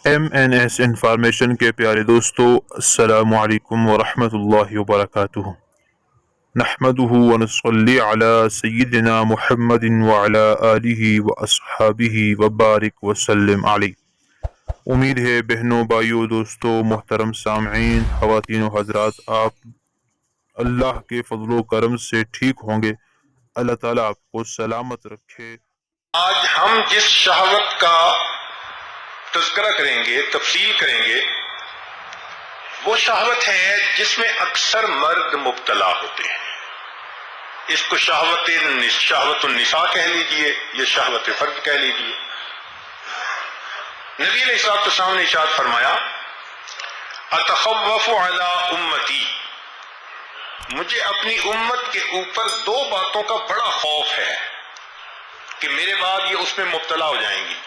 MNS information کے پیارے دوستو، السلام علیکم ورحمۃ اللہ وبرکاتہ۔ نحمده ونصلی علی سیدنا محمد وعلی آلہ واصحابہ وبارک وسلم علیہ۔ امید ہے بہنوں، بھائیوں، دوستوں، محترم سامعین، خواتین و حضرات، آپ اللہ کے فضل و کرم سے ٹھیک ہوں گے۔ اللہ تعالیٰ آپ کو سلامت رکھے۔ آج ہم جس شہوت کا تذکرہ کریں گے، تفصیل کریں گے، وہ شہوت ہے جس میں اکثر مرد مبتلا ہوتے ہیں۔ اس کو شہوت النساء کہہ لیجئے یا شہوت فرد کہہ لیجئے۔ نبی علیہ الصلوۃ والسلام نے ارشاد فرمایا، اتخوف علی امتی، مجھے اپنی امت کے اوپر دو باتوں کا بڑا خوف ہے کہ میرے بعد یہ اس میں مبتلا ہو جائیں گی۔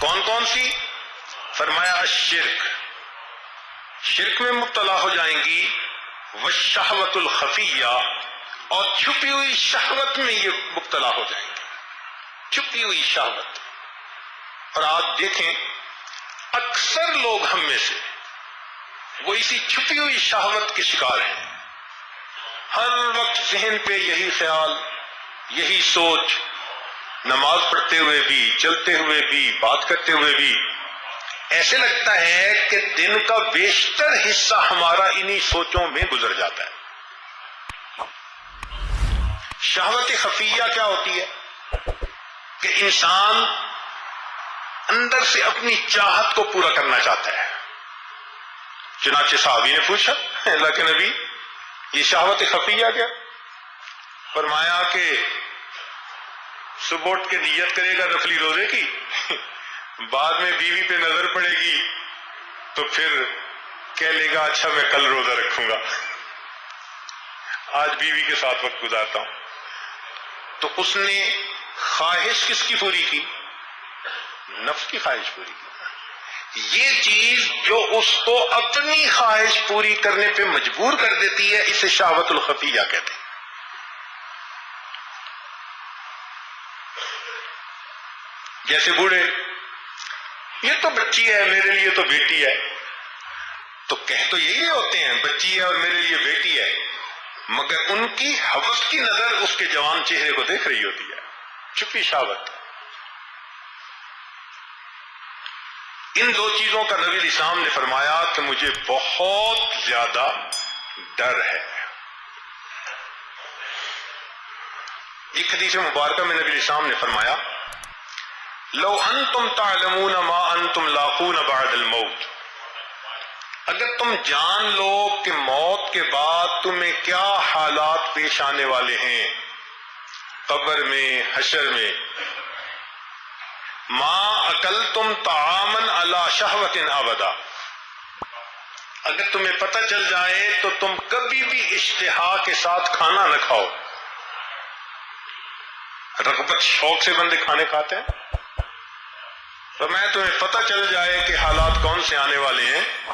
کون کون سی؟ فرمایا الشرک، شرک میں مبتلا ہو جائیں گی، والشہوۃ الخفیہ، اور چھپی ہوئی شہوت میں یہ مبتلا ہو جائیں گی، چھپی ہوئی شہوت۔ اور آپ دیکھیں اکثر لوگ ہم میں سے وہ اسی چھپی ہوئی شہوت کے شکار ہیں۔ ہر وقت ذہن پہ یہی خیال، یہی سوچ، نماز پڑھتے ہوئے بھی، چلتے ہوئے بھی، بات کرتے ہوئے بھی ایسے لگتا ہے کہ دن کا بیشتر حصہ ہمارا انہی سوچوں میں گزر جاتا ہے۔ شہوت خفیہ کیا ہوتی ہے؟ کہ انسان اندر سے اپنی چاہت کو پورا کرنا چاہتا ہے۔ چنانچہ صحابی نے پوچھا، اللہ کے نبی یہ شہوت خفیہ کیا؟ فرمایا کہ صبح اٹھ کے نیت کرے گا نفلی روزے کی، بعد میں بیوی پہ نظر پڑے گی تو پھر کہہ لے گا اچھا میں کل روزہ رکھوں گا، آج بیوی کے ساتھ وقت گزارتا ہوں۔ تو اس نے خواہش کس کی پوری کی؟ نفس کی خواہش پوری کی۔ یہ چیز جو اس کو اپنی خواہش پوری کرنے پہ مجبور کر دیتی ہے، اسے شہوت الخفیہ کہتے ہیں۔ جیسے بوڑھے، یہ تو بچی ہے میرے لیے تو بیٹی ہے، تو کہہ تو یہی ہوتے ہیں بچی ہے اور میرے لیے بیٹی ہے، مگر ان کی ہوس کی نظر اس کے جوان چہرے کو دیکھ رہی ہوتی ہے، چھپی شہوت۔ ان دو چیزوں کا نبی علیہ السلام نے فرمایا کہ مجھے بہت زیادہ ڈر ہے۔ ایک حدیث مبارکہ میں نبی علیہ السلام نے فرمایا، لو انتم تعلمون ما انتم لاقون بعد الموت، اگر تم جان لو کہ موت کے بعد تمہیں کیا حالات پیش آنے والے ہیں، قبر میں، حشر میں، ما اکلتم طعاما علی شہوۃ ابدا، اگر تمہیں پتہ چل جائے تو تم کبھی بھی اشتہا کے ساتھ کھانا نہ کھاؤ۔ رغبت، شوق سے بندے کھانے کھاتے ہیں، تو میں تمہیں پتہ چل جائے کہ حالات کون سے آنے والے ہیں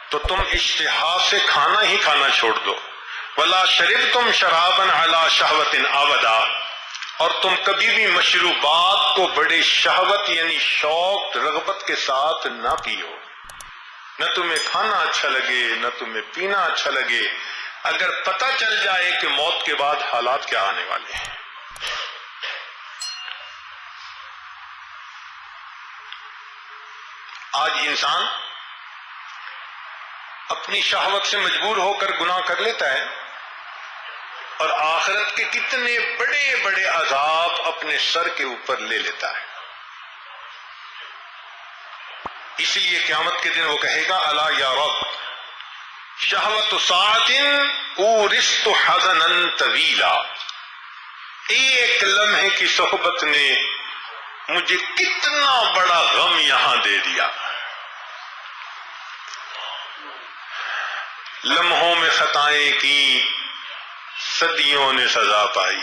تو تم اشتہا سے کھانا ہی کھانا چھوڑ دو۔ ولا شربتم شرابا علی شہوۃ ابدا، اور تم کبھی بھی مشروبات کو بڑے شہوت یعنی شوق، رغبت کے ساتھ نہ پیو۔ نہ تمہیں کھانا اچھا لگے، نہ تمہیں پینا اچھا لگے، اگر پتہ چل جائے کہ موت کے بعد حالات کیا آنے والے ہیں۔ آج انسان اپنی شہوت سے مجبور ہو کر گناہ کر لیتا ہے اور آخرت کے کتنے بڑے بڑے عذاب اپنے سر کے اوپر لے لیتا ہے۔ اسی لیے قیامت کے دن وہ کہے گا، الا یا رب شہوت ساعت اورثت حزنا طویلا، ایک لمحے کی صحبت نے مجھے کتنا بڑا غم یہاں دے دیا۔ لمحوں میں خطائیں کی، صدیوں نے سزا پائی۔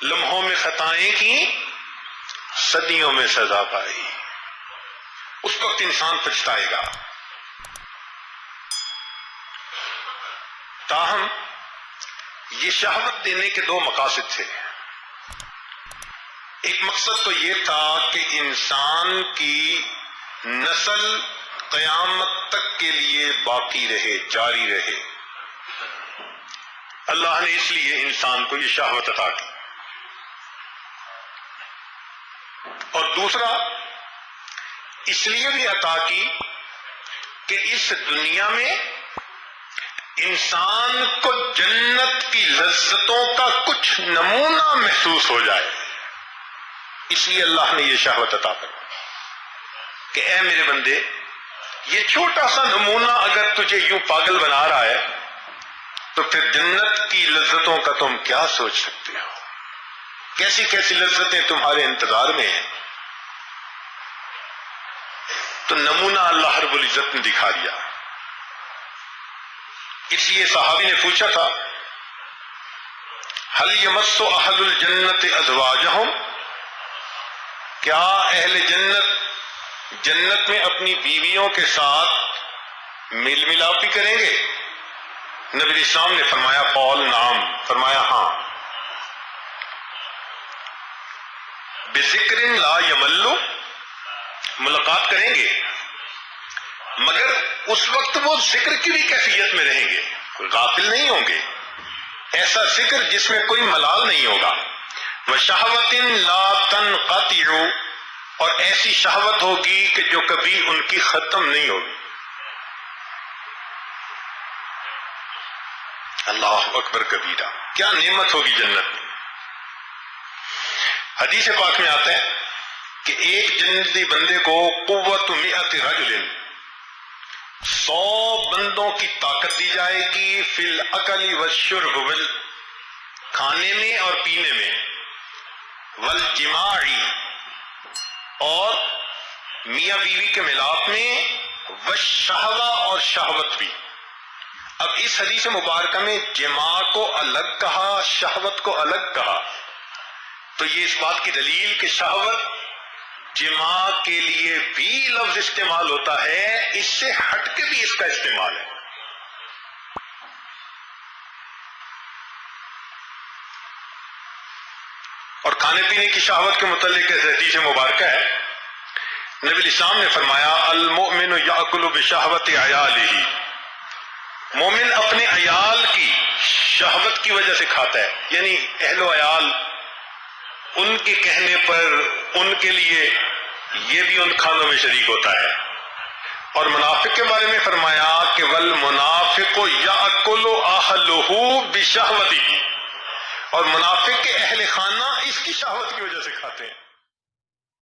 لمحوں میں خطائیں کی، صدیوں میں سزا پائی۔ اس وقت انسان پچھتائے گا۔ تاہم یہ شہوت دینے کے دو مقاصد تھے۔ ایک مقصد تو یہ تھا کہ انسان کی نسل قیامت تک کے لیے باقی رہے، جاری رہے۔ اللہ نے اس لیے انسان کو یہ شہوت عطا کی۔ اور دوسرا اس لیے بھی عطا کی کہ اس دنیا میں انسان کو جنت کی لذتوں کا کچھ نمونہ محسوس ہو جائے، اس لیے اللہ نے یہ شہوت عطا کر کہ اے میرے بندے، یہ چھوٹا سا نمونہ اگر تجھے یوں پاگل بنا رہا ہے تو پھر جنت کی لذتوں کا تم کیا سوچ سکتے ہو؟ کیسی کیسی لذتیں تمہارے انتظار میں ہیں۔ تو نمونہ اللہ رب العزت نے دکھا دیا۔ اس لیے صحابی نے پوچھا تھا، هل یمس اہل الجنت ازواجہم، کیا اہل جنت میں اپنی بیویوں کے ساتھ میل ملاپ بھی کریں گے؟ نبی اسلام نے فرمایا قول نعم، فرمایا ہاں۔ بذکر لا یملو، ملاقات کریں گے مگر اس وقت وہ ذکر کی بھی کیفیت میں رہیں گے، کوئی غافل نہیں ہوں گے، ایسا ذکر جس میں کوئی ملال نہیں ہوگا۔ وَشَهْوَةٍ لَا تَنْقَطِعُ، اور ایسی شہوت ہوگی کہ جو کبھی ان کی ختم نہیں ہوگی۔ اللہ اکبر کبیرہ، کیا نعمت ہوگی جنت میں۔ حدیث پاک میں آتا ہے کہ ایک جنتی بندے کو قوت 100 رجل، 100 بندوں کی طاقت دی جائے گی، فی الاکل والشرب، کھانے میں اور پینے میں، والجماعی، اور میاں بیوی کے ملاپ میں، والشہوہ، اور شہوت بھی۔ اب اس حدیث مبارکہ میں جماع کو الگ کہا، شہوت کو الگ کہا، تو یہ اس بات کی دلیل کہ شہوت جماع کے لیے بھی لفظ استعمال ہوتا ہے، اس سے ہٹ کے بھی اس کا استعمال ہے۔ اور کھانے پینے کی شہوت کے متعلق حدیث مبارکہ ہے، نبی اسلام نے فرمایا المؤمن یاکل بشہوت عیالہ، مومن اپنے عیال کی شہوت کی وجہ سے کھاتا ہے، یعنی اہل و عیال ان کے کہنے پر ان کے لیے یہ بھی ان کھانوں میں شریک ہوتا ہے۔ اور منافق کے بارے میں فرمایا کہ والمنافق یاکل اہلہ بشہوتہ، اور منافق کے اہل خانہ اس کی شہوت کی وجہ سے کھاتے ہیں۔